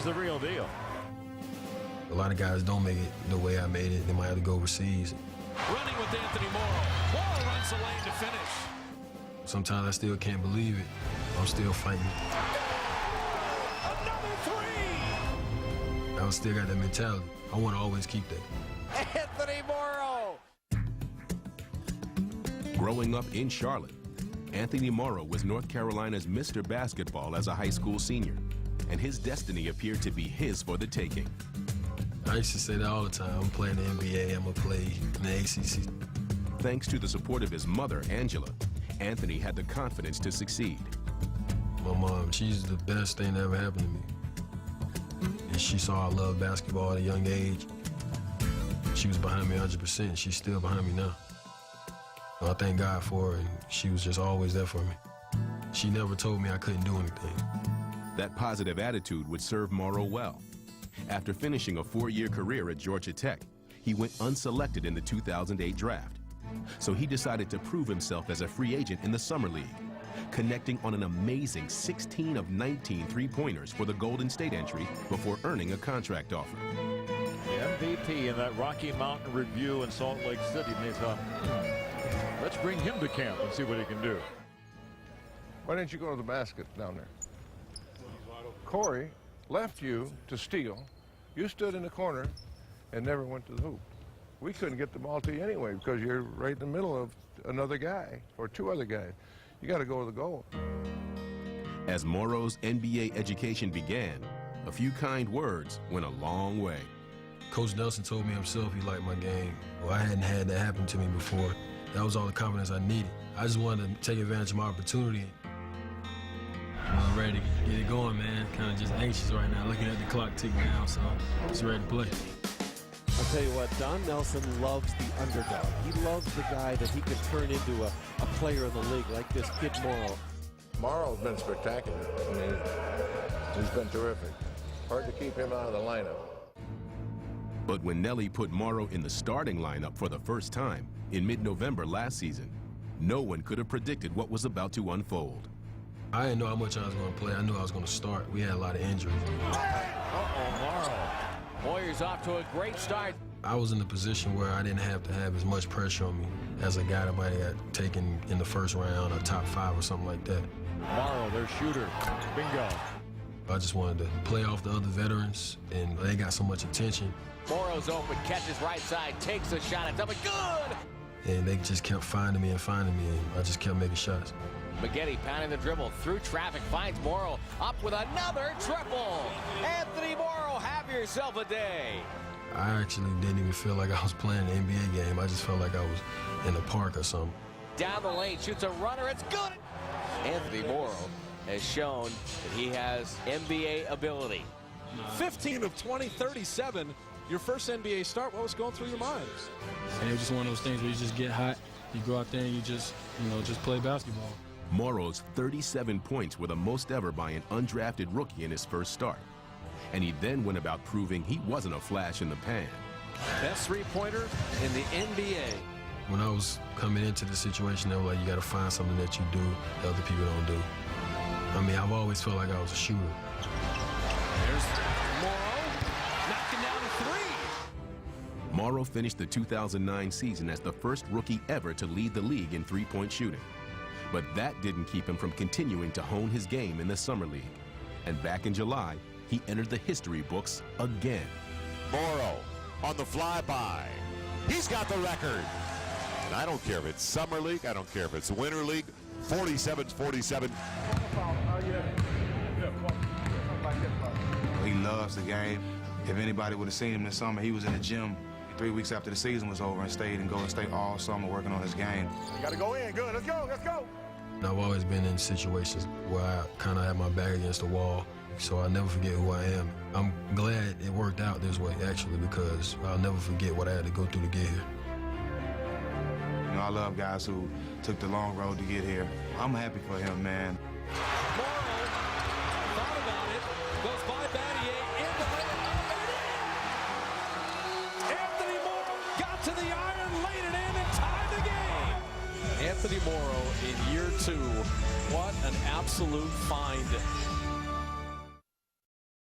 he's the real deal. A lot of guys don't make it the way I made it. They might have to go overseas. Running with Anthony Morrow. Morrow runs the lane to finish. Sometimes I still can't believe it. I'm still fighting. Another three! I still got that mentality. I want to always keep that. Anthony Morrow! Growing up in Charlotte, Anthony Morrow was North Carolina's Mr. Basketball as a high school senior, and his destiny appeared to be his for the taking. I used to say that all the time. I'm playing the NBA, I'm going to play in the ACC. Thanks to the support of his mother, Angela, Anthony had the confidence to succeed. My mom, she's the best thing that ever happened to me. And she saw I love basketball at a young age. She was behind me 100%. She's still behind me now. So I thank God for her, and she was just always there for me. She never told me I couldn't do anything. That positive attitude would serve Morrow well. After finishing a 4-year career at Georgia Tech, he went unselected in the 2008 draft. So he decided to prove himself as a free agent in the Summer League, connecting on an amazing 16 of 19 three-pointers for the Golden State entry before earning a contract offer. The MVP in that Rocky Mountain Review in Salt Lake City. And they thought, let's bring him to camp and see what he can do. Why didn't you go to the basket down there? Corey left you to steal. You stood in the corner and never went to the hoop. We couldn't get the ball to you anyway because you're right in the middle of another guy or two other guys. You got to go to the goal. As Morrow's NBA education began, a few kind words went a long way. Coach Nelson told me himself he liked my game. Well, I hadn't had that happen to me before. That was all the confidence I needed. I just wanted to take advantage of my opportunity. I'm ready to get it going, man. Kind of just anxious right now, looking at the clock tick down, so just ready to play. I'll tell you what, Don Nelson loves the underdog. He loves the guy that he can turn into a player in the league like this kid Morrow. Morrow's been spectacular. I mean, he's been terrific. Hard to keep him out of the lineup. But when Nelly put Morrow in the starting lineup for the first time in mid-November last season, no one could have predicted what was about to unfold. I didn't know how much I was going to play. I knew I was going to start. We had a lot of injuries. Uh-oh, Morrow. Warriors off to a great start. I was in a position where I didn't have to have as much pressure on me as a guy that might have got taken in the first round or top 5 or something like that. Morrow, their shooter. Bingo. I just wanted to play off the other veterans, and they got so much attention. Morrow's open, catches right side, takes a shot, it's up and good! And they just kept finding me, and I just kept making shots. Maggette pounding the dribble through traffic, finds Morrow up with another triple. Anthony Morrow, have yourself a day. I actually didn't even feel like I was playing an NBA game. I just felt like I was in a park or something. Down the lane, shoots a runner, it's good. Anthony Morrow has shown that he has NBA ability. 15 of 20, 37. Your first NBA start, what was going through your mind? And it was just one of those things where you just get hot, you go out there and you just play basketball. Morrow's 37 points were the most ever by an undrafted rookie in his first start. And he then went about proving he wasn't a flash in the pan. Best three-pointer in the NBA. When I was coming into the situation, they were like, you got to find something that you do that other people don't do. I mean, I've always felt like I was a shooter. There's Morrow, knocking down a three. Morrow finished the 2009 season as the first rookie ever to lead the league in three-point shooting. But that didn't keep him from continuing to hone his game in the Summer League. And back in July, he entered the history books again. Morrow on the flyby. He's got the record. And I don't care if it's Summer League, I don't care if it's Winter League, 47-47. He loves the game. If anybody would have seen him this summer, he was in the gym 3 weeks after the season was over and stayed in Golden State all summer working on his game. You got to go in. Good. Let's go. Let's go. I've always been in situations where I kind of have my back against the wall, so I'll never forget who I am. I'm glad it worked out this way, actually, because I'll never forget what I had to go through to get here. You know, I love guys who took the long road to get here. I'm happy for him, man. Morrow thought about it, goes by Battier, in the lane, Anthony Morrow got to the iron, laid it in, and tied the game. Anthony Morrow in year 2, what an absolute find.